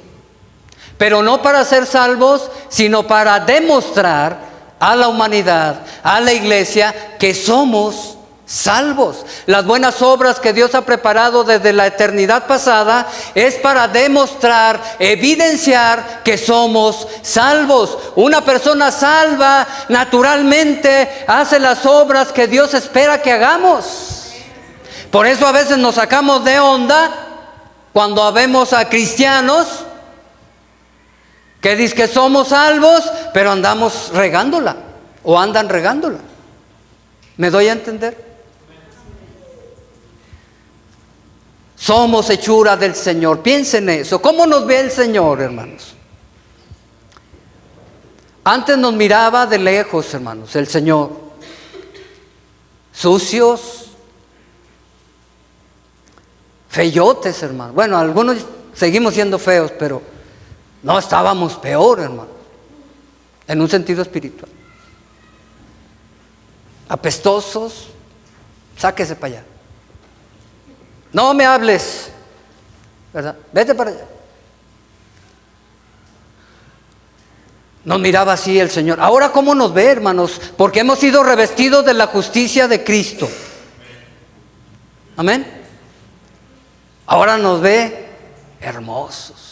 pero no para ser salvos, sino para demostrar a la humanidad, a la iglesia, que somos salvos. Las buenas obras que Dios ha preparado desde la eternidad pasada es para demostrar, evidenciar que somos salvos. Una persona salva naturalmente hace las obras que Dios espera que hagamos. Por eso a veces nos sacamos de onda cuando vemos a cristianos que dicen que somos salvos, pero andamos regándola o andan regándola. ¿Me doy a entender? Somos hechura del Señor. Piensen en eso. ¿Cómo nos ve el Señor, hermanos? Antes nos miraba de lejos, hermanos, el Señor. Sucios, feyotes, hermanos. Bueno, algunos seguimos siendo feos, pero no estábamos peor, hermano, en un sentido espiritual. Apestosos, sáquese para allá. No me hables, ¿verdad? Vete para allá. Nos miraba así el Señor. Ahora, ¿cómo nos ve, hermanos? Porque hemos sido revestidos de la justicia de Cristo. Amén. Ahora nos ve hermosos.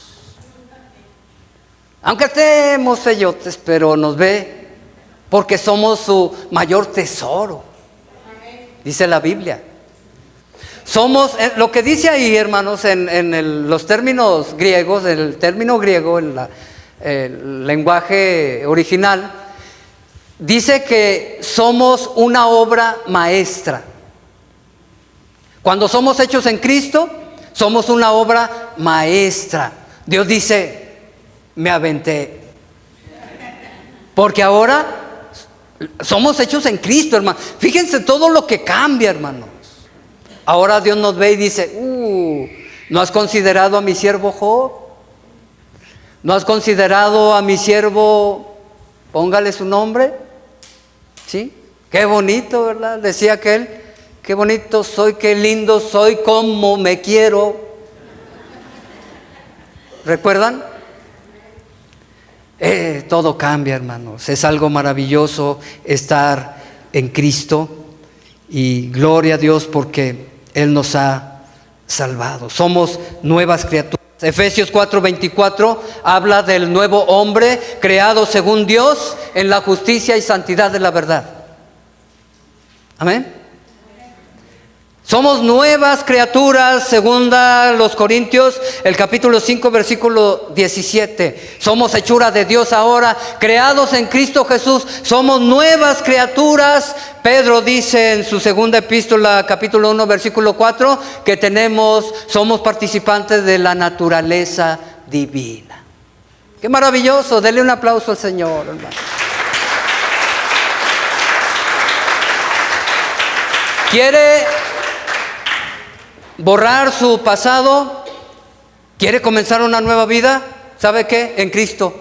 Aunque estemos feyotes, pero nos ve porque somos su mayor tesoro. Dice la Biblia. Somos, lo que dice ahí, hermanos, en los términos griegos, el término griego, en el lenguaje original, dice que somos una obra maestra. Cuando somos hechos en Cristo, somos una obra maestra. Dios dice, me aventé. Porque ahora somos hechos en Cristo, hermano. Fíjense todo lo que cambia, hermanos. Ahora Dios nos ve y dice, ¿no has considerado a mi siervo Job? ¿No has considerado a mi siervo, póngale su nombre? ¿Sí? Qué bonito, ¿verdad? Decía aquel, qué bonito soy, qué lindo soy, cómo me quiero. ¿Recuerdan? Todo cambia, hermanos. Es algo maravilloso estar en Cristo. Y gloria a Dios porque Él nos ha salvado. Somos nuevas criaturas. Efesios 4:24 habla del nuevo hombre creado según Dios en la justicia y santidad de la verdad. Amén. Somos nuevas criaturas, segunda los Corintios, el capítulo 5, versículo 17. Somos hechura de Dios ahora, creados en Cristo Jesús. Somos nuevas criaturas. Pedro dice en su segunda epístola, capítulo 1, versículo 4, que somos participantes de la naturaleza divina. Qué maravilloso. Denle un aplauso al Señor, hermano. ¿Quiere borrar su pasado? ¿Quiere comenzar una nueva vida? ¿Sabe qué? En Cristo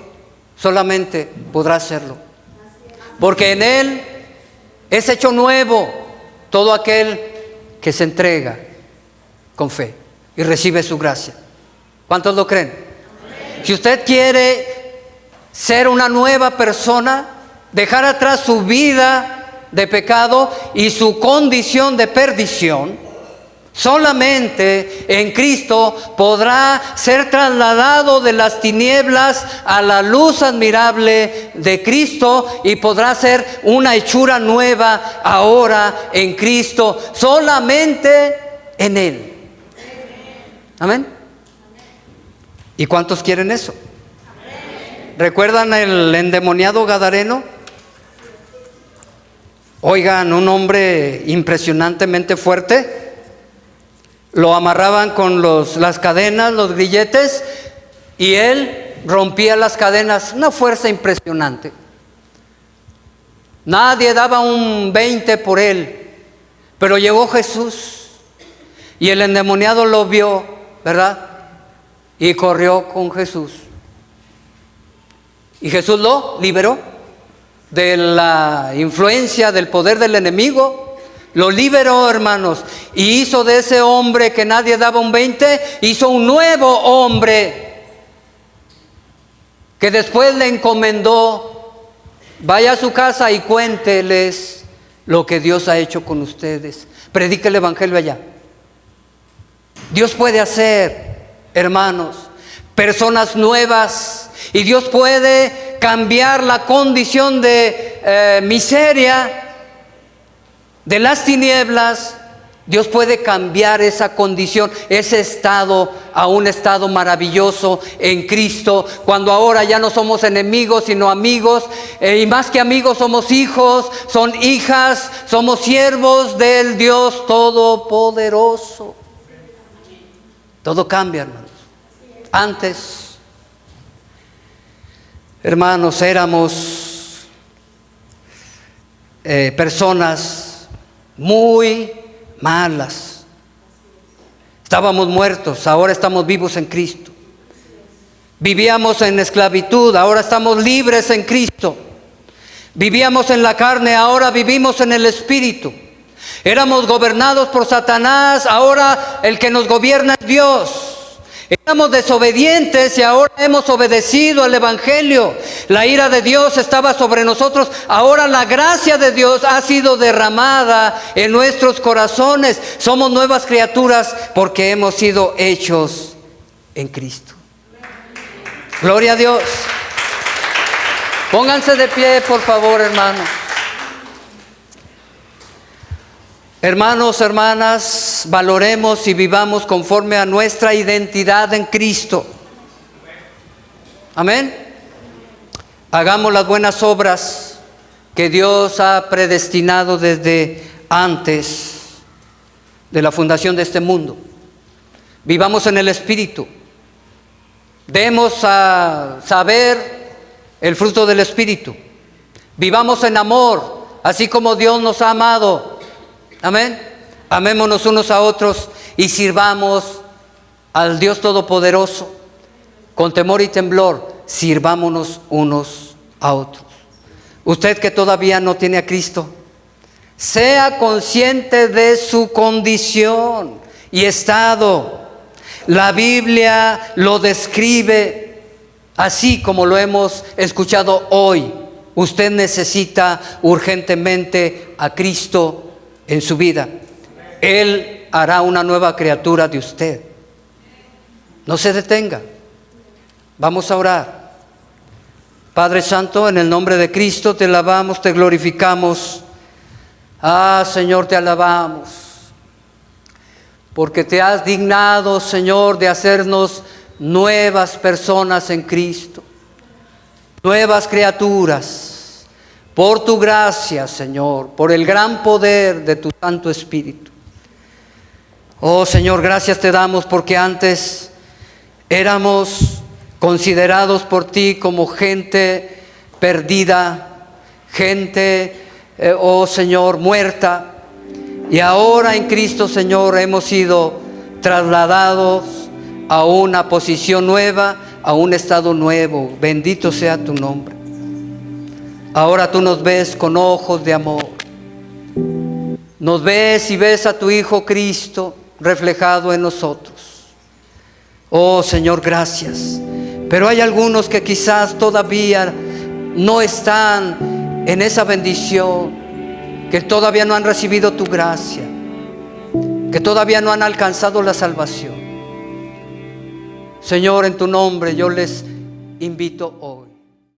solamente podrá hacerlo. Porque en Él es hecho nuevo todo aquel que se entrega con fe y recibe su gracia. ¿Cuántos lo creen? Amén. Si usted quiere ser una nueva persona, dejar atrás su vida de pecado y su condición de perdición, solamente en Cristo podrá ser trasladado de las tinieblas a la luz admirable de Cristo y podrá ser una hechura nueva ahora en Cristo, solamente en Él. Amén. ¿Y cuántos quieren eso? ¿Recuerdan el endemoniado gadareno? Oigan, un hombre impresionantemente fuerte. Lo amarraban con las cadenas, los grilletes, y él rompía las cadenas. Una fuerza impresionante. Nadie daba un 20 por él. Pero llegó Jesús y el endemoniado lo vio, ¿verdad? Y corrió con Jesús. Y Jesús lo liberó de la influencia, del poder del enemigo. Lo liberó, hermanos, y hizo de ese hombre que nadie daba un 20, hizo un nuevo hombre. que después le encomendó: vaya a su casa y cuénteles lo que Dios ha hecho con ustedes. Predique el evangelio allá. Dios puede hacer, hermanos, personas nuevas, y Dios puede cambiar la condición de miseria, de las tinieblas. Dios puede cambiar esa condición, ese estado, a un estado maravilloso en Cristo, cuando ahora ya no somos enemigos sino amigos, y más que amigos somos hijos, son hijas, somos siervos del Dios Todopoderoso. Todo cambia, hermanos. Antes, hermanos, éramos personas muy malas. Estábamos muertos, ahora estamos vivos en Cristo. Vivíamos en esclavitud, ahora estamos libres en Cristo. Vivíamos en la carne, ahora vivimos en el Espíritu. Éramos gobernados por Satanás, ahora el que nos gobierna es Dios. Éramos desobedientes y ahora hemos obedecido al Evangelio. La ira de Dios estaba sobre nosotros, ahora la gracia de Dios ha sido derramada en nuestros corazones. Somos nuevas criaturas porque hemos sido hechos en Cristo. Gloria a Dios. Pónganse de pie, por favor, hermanos. Hermanos, hermanas, valoremos y vivamos conforme a nuestra identidad en Cristo. Amén. Hagamos las buenas obras que Dios ha predestinado desde antes de la fundación de este mundo. Vivamos en el Espíritu. Demos a saber el fruto del Espíritu. Vivamos en amor, así como Dios nos ha amado. Amén. Amémonos unos a otros y sirvamos al Dios Todopoderoso con temor y temblor. Sirvámonos unos a otros. Usted que todavía no tiene a Cristo, sea consciente de su condición y estado. La Biblia lo describe así como lo hemos escuchado hoy. Usted necesita urgentemente a Cristo en su vida. Él hará una nueva criatura de usted. No se detenga. Vamos a orar. Padre Santo, en el nombre de Cristo te alabamos, te glorificamos. Señor, te alabamos, porque te has dignado, Señor, de hacernos nuevas personas en Cristo, nuevas criaturas. Por tu gracia, Señor, por el gran poder de tu Santo Espíritu. Oh Señor, gracias te damos porque antes éramos considerados por ti como gente perdida, gente, oh Señor, muerta. Y ahora en Cristo, Señor, hemos sido trasladados a una posición nueva, a un estado nuevo. Bendito sea tu nombre. Ahora tú nos ves con ojos de amor. Nos ves y ves a tu Hijo Cristo reflejado en nosotros. Oh Señor, gracias. Pero hay algunos que quizás todavía no están en esa bendición, que todavía no han recibido tu gracia, que todavía no han alcanzado la salvación. Señor, en tu nombre yo les invito hoy.